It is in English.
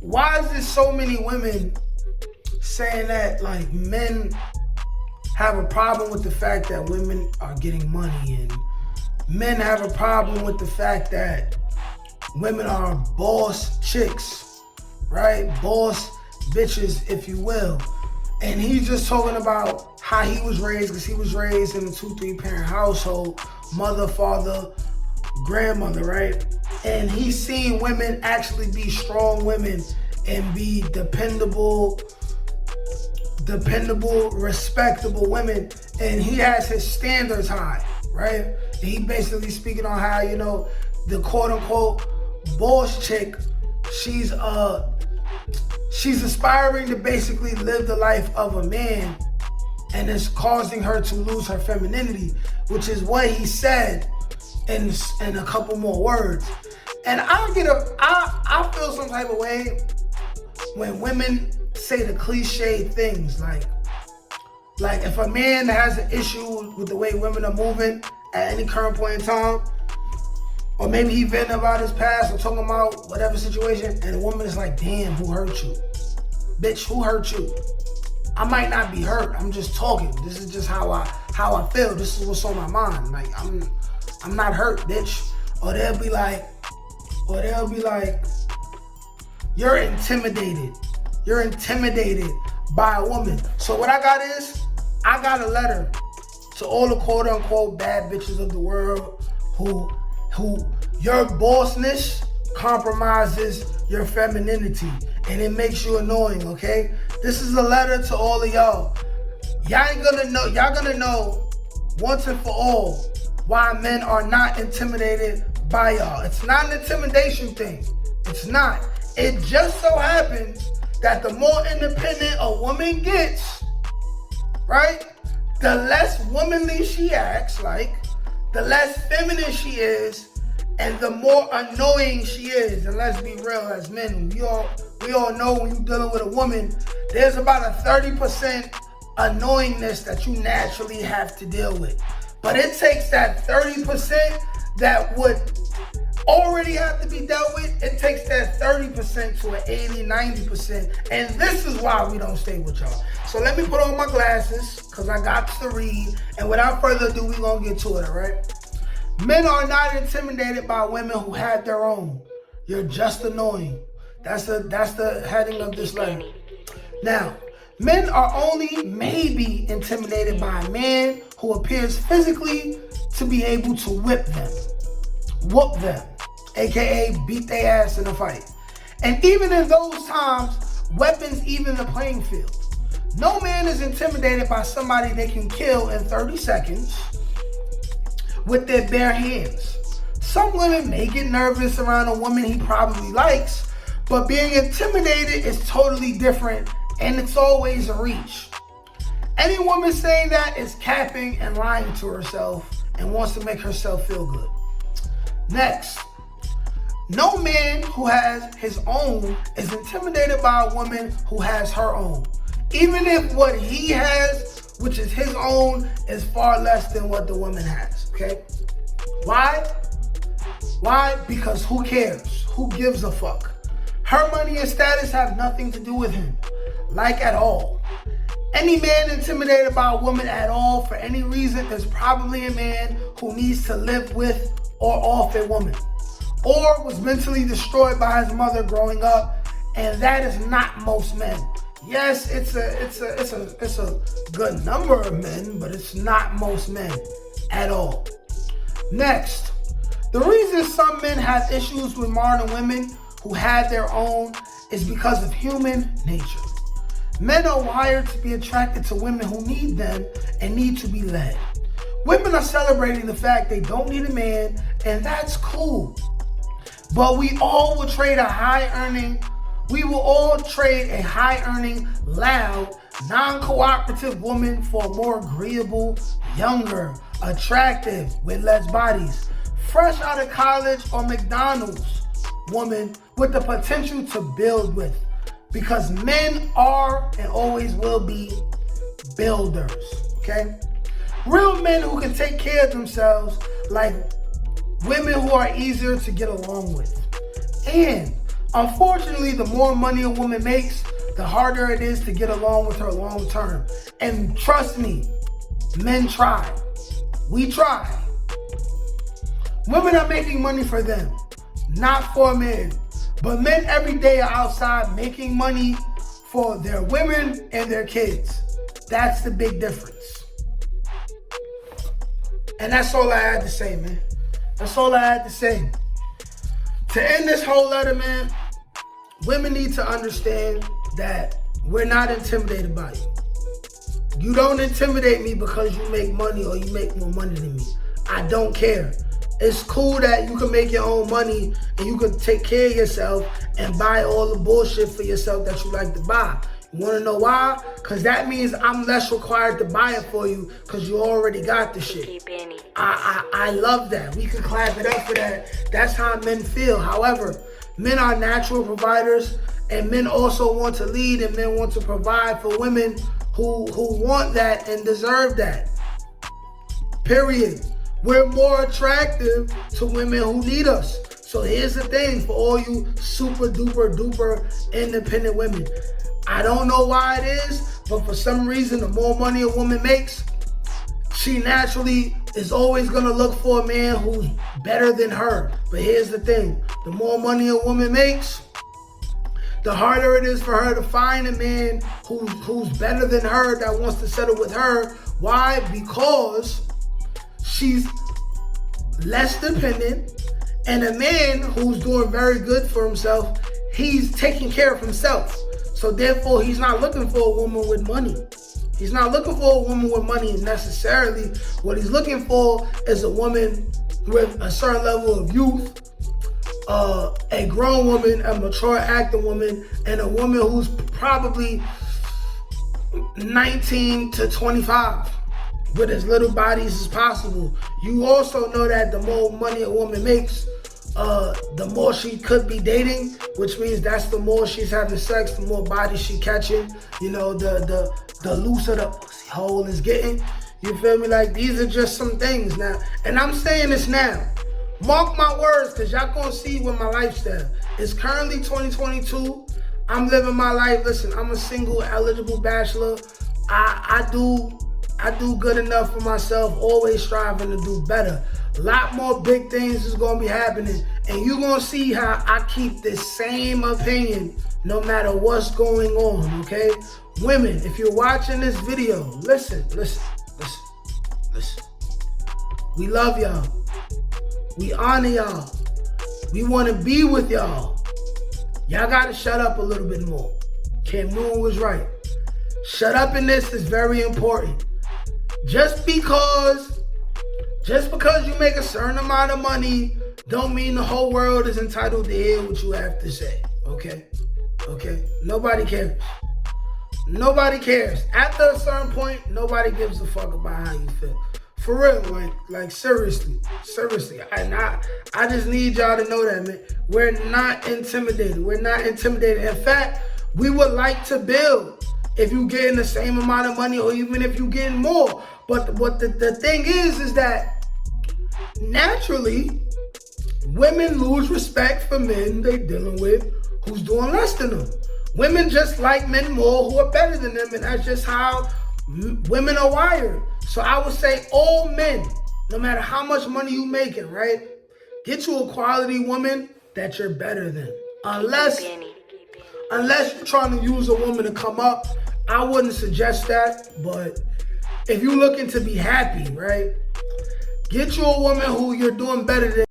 why is there so many women saying that like men have a problem with the fact that women are getting money, and men have a problem with the fact that women are boss chicks, right? Boss bitches, if you will. And he's just talking about how he was raised, because he was raised in a 2-3 parent household, mother, father, grandmother, right? And he's seen women actually be strong women and be dependable, respectable women. And he has his standards high, right? And he basically speaking on how, you know, the quote unquote boss chick, she's aspiring to basically live the life of a man, and it's causing her to lose her femininity, which is what he said in a couple more words. And I feel some type of way when women say the cliche things like if a man has an issue with the way women are moving at any current point in time, or maybe he venting about his past or talking about whatever situation, and the woman is like, damn, who hurt you? Bitch, who hurt you? I might not be hurt. I'm just talking. This is just how I feel. This is what's on my mind. Like, I'm not hurt, bitch. Or they'll be like, you're intimidated. You're intimidated by a woman. So what I got is, I got a letter to all the quote unquote bad bitches of the world who your bossness compromises your femininity and it makes you annoying, okay? This is a letter to all of y'all. Y'all gonna know once and for all why men are not intimidated by y'all. It's not an intimidation thing. It's not. It just so happens that the more independent a woman gets, right, the less womanly she acts like, the less feminine she is, and the more annoying she is. And let's be real, as men, we all know when you're dealing with a woman, there's about a 30% annoyingness that you naturally have to deal with. But it takes that 30% that would already have to be dealt with, it takes that 30% to an 80, 90%. And this is why we don't stay with y'all. So let me put on my glasses, because I got to read. And without further ado, we're going to get to it, all right? Men are not intimidated by women who have their own. You're just annoying. That's the heading of this letter. Now, men are only maybe intimidated by a man who appears physically to be able to whoop them, aka beat their ass in a fight. And even in those times, weapons even the playing field. No man is intimidated by somebody they can kill in 30 seconds with their bare hands. Some women may get nervous around a woman he probably likes, but being intimidated is totally different, and it's always a reach. Any woman saying that is capping and lying to herself and wants to make herself feel good. Next, no man who has his own is intimidated by a woman who has her own, even if what he has, which is his own, is far less than what the woman has, okay? Why? Because who cares? Who gives a fuck? Her money and status have nothing to do with him, like at all. Any man intimidated by a woman at all for any reason is probably a man who needs to live with or off a woman, or was mentally destroyed by his mother growing up, and that is not most men. Yes, it's a good number of men, but it's not most men at all. Next, the reason some men have issues with modern women who have their own is because of human nature. Men are wired to be attracted to women who need them and need to be led. Women are celebrating the fact they don't need a man, and that's cool. But we all will trade a high-earning, loud, non-cooperative woman for a more agreeable, younger, attractive, with less bodies, fresh out of college or McDonald's woman with the potential to build with. Because men are and always will be builders, okay? Real men who can take care of themselves, like women who are easier to get along with. And Unfortunately, the more money a woman makes, the harder it is to get along with her long term. And trust me, men try. We try. Women are making money for them, not for men. But men every day are outside making money for their women and their kids. That's the big difference. And that's all I had to say, man. That's all I had to say. To end this whole letter, man, women need to understand that we're not intimidated by you. You don't intimidate me because you make money or you make more money than me. I don't care. It's cool that you can make your own money and you can take care of yourself and buy all the bullshit for yourself that you like to buy. You want to know why? Because that means I'm less required to buy it for you because you already got the shit. I love that. We can clap it up for that. That's how men feel. However, men are natural providers, and men also want to lead, and men want to provide for women who want that and deserve that. Period. We're more attractive to women who need us. So here's the thing for all you super duper duper independent women. I don't know why it is, but for some reason, the more money a woman makes, she naturally is always gonna look for a man who's better than her. But here's the thing, the more money a woman makes, the harder it is for her to find a man who's better than her that wants to settle with her. Why? Because she's less dependent, and a man who's doing very good for himself, he's taking care of himself. So therefore, he's not looking for a woman with money. He's not looking for a woman with money necessarily. What he's looking for is a woman with a certain level of youth, a grown woman, a mature acting woman, and a woman who's probably 19 to 25 with as little bodies as possible. You also know that the more money a woman makes, the more she could be dating, which means that's the more she's having sex, the more bodies she catching. You know, the looser the pussy hole is getting. You feel me? Like, these are just some things now. And I'm saying this now. Mark my words, because y'all gonna see with my lifestyle. It's currently 2022. I'm living my life. Listen, I'm a single, eligible bachelor. I do good enough for myself, always striving to do better. A lot more big things is gonna be happening, and you're gonna see how I keep the same opinion no matter what's going on, okay? Women, if you're watching this video, listen. We love y'all. We honor y'all. We wanna be with y'all. Y'all gotta shut up a little bit more. Cam Newton was right. Shut up in this is very important. Just because you make a certain amount of money don't mean the whole world is entitled to hear what you have to say, okay? Nobody cares. Nobody cares. After a certain point, nobody gives a fuck about how you feel. For real, like seriously. I just need y'all to know that, man. We're not intimidated. In fact, we would like to build if you getting the same amount of money or even if you getting more. But what the thing is that naturally, women lose respect for men they dealing with who's doing less than them. Women just like men more who are better than them, and that's just how women are wired. So I would say all men, no matter how much money you making, right? Get you a quality woman that you're better than. Unless you're trying to use a woman to come up, I wouldn't suggest that. But if you're looking to be happy, right? Get you a woman who you're doing better than.